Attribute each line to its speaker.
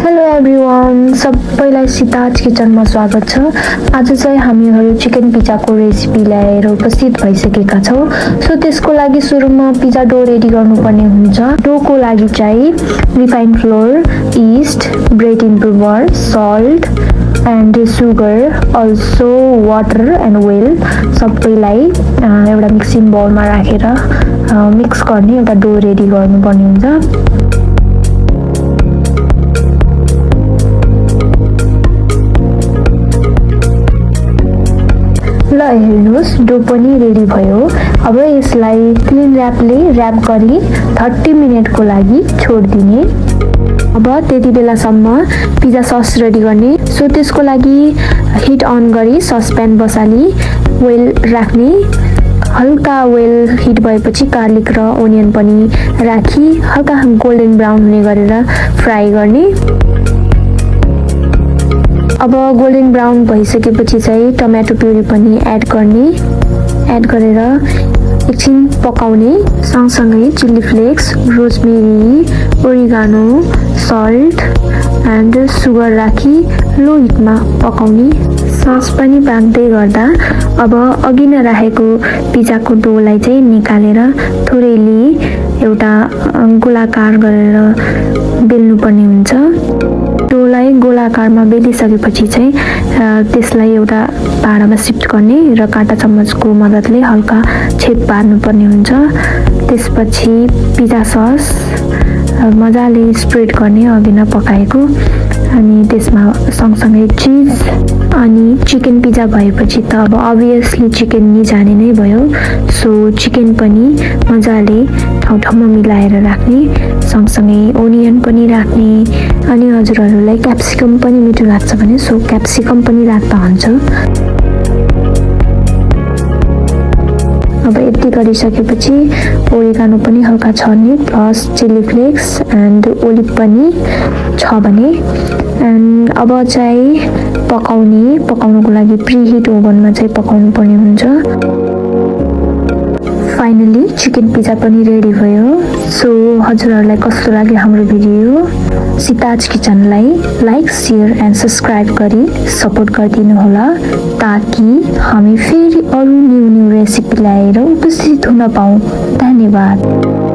Speaker 1: Hello everyone, सबैलाई सिताज किचनमा स्वागत छ। आज चाहिँ हामीहरू चिकन पिज्जाको रेसिपी ल्याएर उपस्थित भइसकेका छौँ। सो त्यसको लागि सुरुमा पिज्जा डो रेडी गर्नुपर्ने हुन्छ। डोको लागि चाहिँ refined flour, yeast, bread improver, salt and sugar, also water and oil सबैलाई एउटा मिक्सिङ बाउलमा राखेर मिक्स गर्ने एउटा डो रेडी गर्नुपर्ने हुन्छ। ल हेर्नुहोस्, डो पनि रेडी भयो। अब यसलाई क्लिन ऱ्यापले ऱ्याप गरी 30 मिनटको लागि छोडिदिने। अब त्यति बेलासम्म पिज्जा सस रेडी गर्ने। सो त्यसको लागि हिट अन गरी ससप्यान बसाली ओइल राख्ने। हल्का ओइल हिट भएपछि गार्लिक र ओनियन पनि राखी हल्का गोल्डन ब्राउन हुने गरेर फ्राई गर्ने। अब गोल्डन ब्राउन भइसकेपछि चाहिँ टमाटो प्युरी पनि एड गरेर एकछिन पकाउने। सँगसँगै chilli flakes, rosemary, oregano, salt and sugar राखी लो हिटमा पकाउने। सस पनि पाक्दै गर्दा अब अघि नै राखेको पिज्जाको डोलाई चाहिँ निकालेर थोरैले एउटा गोलाकार गरेर बेल्नुपर्ने हुन्छ। डोलाई गोलाकारमा बेलिसकेपछि चाहिँ त्यसलाई एउटा भाँडामा सिफ्ट गर्ने र काँटा चम्मचको मद्दतले हल्का छेद पार्नुपर्ने हुन्छ। त्यसपछि पिज्जा सस मजाले स्प्रेड गर्ने अघि नै पकाएको, अनि त्यसमा सँगसँगै चिज अनि चिकन पिज्जा भएपछि त अब अभियसली चिकन नि जाने नै भयो। सो चिकन पनि मजाले ठाउँमा मिलाएर राख्ने, सँगसँगै ओनियन पनि राख्ने। अनि हजुरहरूलाई क्याप्सिकम पनि मिठो लाग्छ भने सो क्याप्सिकम पनि राख्दा हुन्छ। अब यति गरिसकेपछि ओरिगानो पनि हल्का छर्ने, plus chilli flakes and olive पनि छ भने। एन्ड अब चाहिँ पकाउनुको लागि प्रिहिट ओभनमा चाहिँ पकाउनु पर्ने हुन्छ। फाइनली चिकन पिज्जा पनि रेडी भयो। सो हजुरहरूलाई कस्तो लाग्यो हाम्रो भिडियो? सिताज किचनलाई लाइक, सेयर एन्ड सब्सक्राइब गरी सपोर्ट गरिदिनु होला, ताकि हामी फेरि अरू न्यू रेसिपी ल्याएर उपस्थित हुन पाऊँ। धन्यवाद।